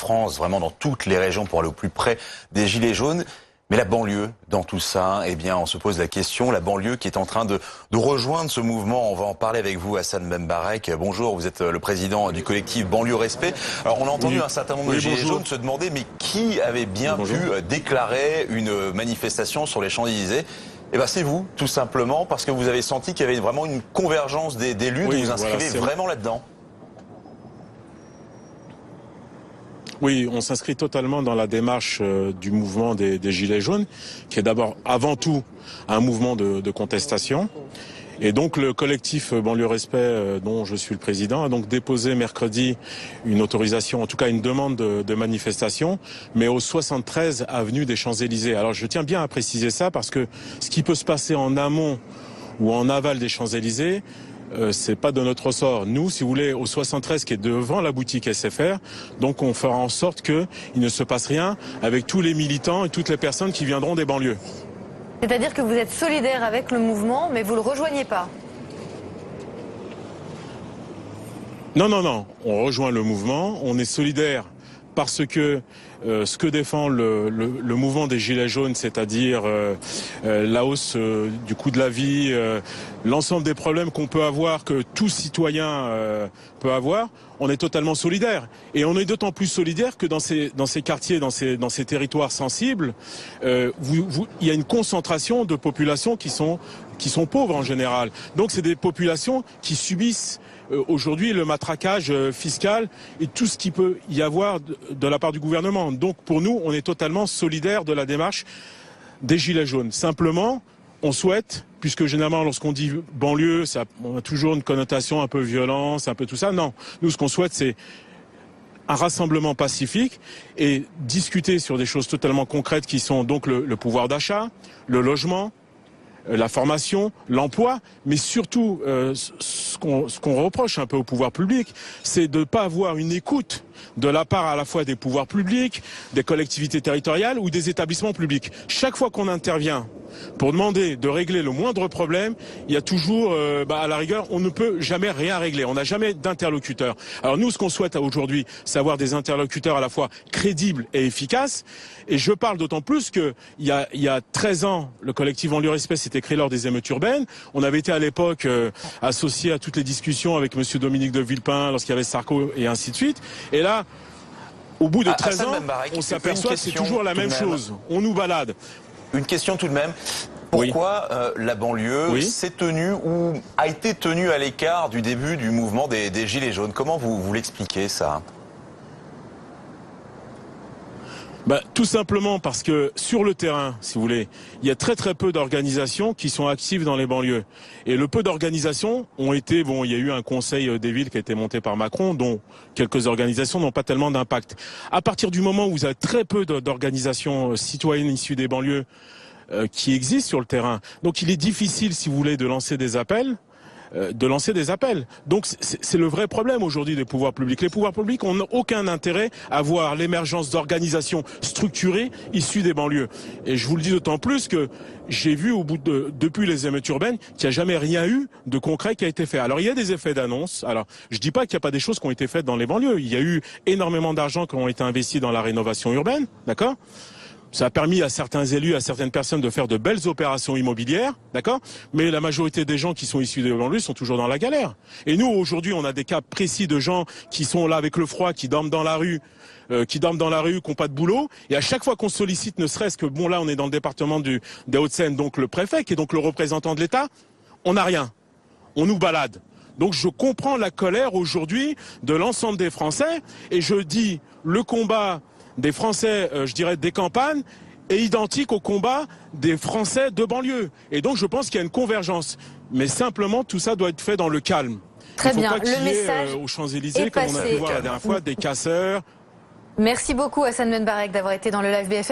France, vraiment dans toutes les régions pour aller au plus près des Gilets jaunes. Mais la banlieue, dans tout ça, eh bien, on se pose la question, la banlieue qui est en train de rejoindre ce mouvement. On va en parler avec vous, Hassan Membarek. Bonjour, vous êtes le président du collectif Banlieue Respect. Alors, on a entendu un certain nombre de Gilets jaunes se demander, mais qui avait bien pu déclarer une manifestation sur les Champs-Élysées? Eh ben, c'est vous, tout simplement, parce que vous avez senti qu'il y avait vraiment une convergence des luttes, vous vous inscrivez vraiment là-dedans. Oui, on s'inscrit totalement dans la démarche du mouvement des Gilets jaunes, qui est d'abord, avant tout, un mouvement de contestation. Et donc le collectif Banlieue Respect, dont je suis le président, a donc déposé mercredi une autorisation, en tout cas une demande de manifestation, mais au 73 avenue des Champs-Élysées. Alors je tiens bien à préciser ça parce que ce qui peut se passer en amont ou en aval des Champs-Élysées, c'est pas de notre ressort. Nous, si vous voulez, au 73 qui est devant la boutique SFR, donc on fera en sorte qu'il ne se passe rien avec tous les militants et toutes les personnes qui viendront des banlieues. C'est-à-dire que vous êtes solidaire avec le mouvement, mais vous le rejoignez pas? Non, non, non. On rejoint le mouvement. On est solidaire parce que ce que défend le mouvement des Gilets jaunes, c'est-à-dire la hausse du coût de la vie, l'ensemble des problèmes qu'on peut avoir, que tout citoyen peut avoir, on est totalement solidaire. Et on est d'autant plus solidaire que dans ces quartiers, dans ces territoires sensibles, il y a une concentration de populations qui sont pauvres en général. Donc c'est des populations qui subissent aujourd'hui le matraquage fiscal et tout ce qui peut y avoir de la part du gouvernement. Donc pour nous, on est totalement solidaires de la démarche des Gilets jaunes. Simplement, on souhaite, puisque généralement lorsqu'on dit banlieue, on a toujours une connotation un peu violence, un peu tout ça. Non, nous ce qu'on souhaite c'est un rassemblement pacifique et discuter sur des choses totalement concrètes qui sont donc le pouvoir d'achat, le logement, la formation, l'emploi, mais surtout ce qu'on reproche un peu au pouvoir public, c'est de ne pas avoir une écoute de la part à la fois des pouvoirs publics, des collectivités territoriales ou des établissements publics. Chaque fois qu'on intervient pour demander de régler le moindre problème, il y a toujours, à la rigueur, on ne peut jamais rien régler. On n'a jamais d'interlocuteur. Alors nous, ce qu'on souhaite aujourd'hui, c'est avoir des interlocuteurs à la fois crédibles et efficaces. Et je parle d'autant plus que il y a 13 ans, le collectif Banlieue Respect s'était créé lors des émeutes urbaines. On avait été à l'époque associé à toutes les discussions avec monsieur Dominique de Villepin lorsqu'il y avait Sarko et ainsi de suite. Et là, au bout de 13 ans, on s'aperçoit que c'est toujours la même chose. On nous balade. Une question tout de même. Pourquoi la banlieue s'est tenue ou a été tenue à l'écart du début du mouvement des Gilets jaunes? Comment vous l'expliquez ça? Tout simplement parce que sur le terrain, si vous voulez, il y a très très peu d'organisations qui sont actives dans les banlieues. Et le peu d'organisations ont été, il y a eu un conseil des villes qui a été monté par Macron, dont quelques organisations n'ont pas tellement d'impact. À partir du moment où vous avez très peu d'organisations citoyennes issues des banlieues qui existent sur le terrain, donc il est difficile, si vous voulez, de lancer des appels. Donc c'est le vrai problème aujourd'hui des pouvoirs publics. Les pouvoirs publics n'ont aucun intérêt à voir l'émergence d'organisations structurées issues des banlieues. Et je vous le dis d'autant plus que j'ai vu depuis les émeutes urbaines qu'il n'y a jamais rien eu de concret qui a été fait. Alors il y a des effets d'annonce. Alors je dis pas qu'il n'y a pas des choses qui ont été faites dans les banlieues. Il y a eu énormément d'argent qui ont été investis dans la rénovation urbaine, d'accord ? Ça a permis à certains élus, à certaines personnes de faire de belles opérations immobilières, d'accord? Mais la majorité des gens qui sont issus des banlieues sont toujours dans la galère. Et nous, aujourd'hui, on a des cas précis de gens qui sont là avec le froid, qui dorment dans la rue, qui n'ont pas de boulot. Et à chaque fois qu'on sollicite, ne serait-ce que, là, on est dans le département des Hauts-de-Seine, donc le préfet, qui est donc le représentant de l'État, on n'a rien. On nous balade. Donc je comprends la colère aujourd'hui de l'ensemble des Français. Et je dis, le combat des Français, je dirais, des campagnes, est identique au combat des Français de banlieue. Et donc je pense qu'il y a une convergence. Mais simplement, tout ça doit être fait dans le calme. Très bien. Il ne faut pas qu'il y ait aux Champs-Élysées, comme on a pu voir la dernière fois, des casseurs. Merci beaucoup Hassan Membarek d'avoir été dans le live BFM.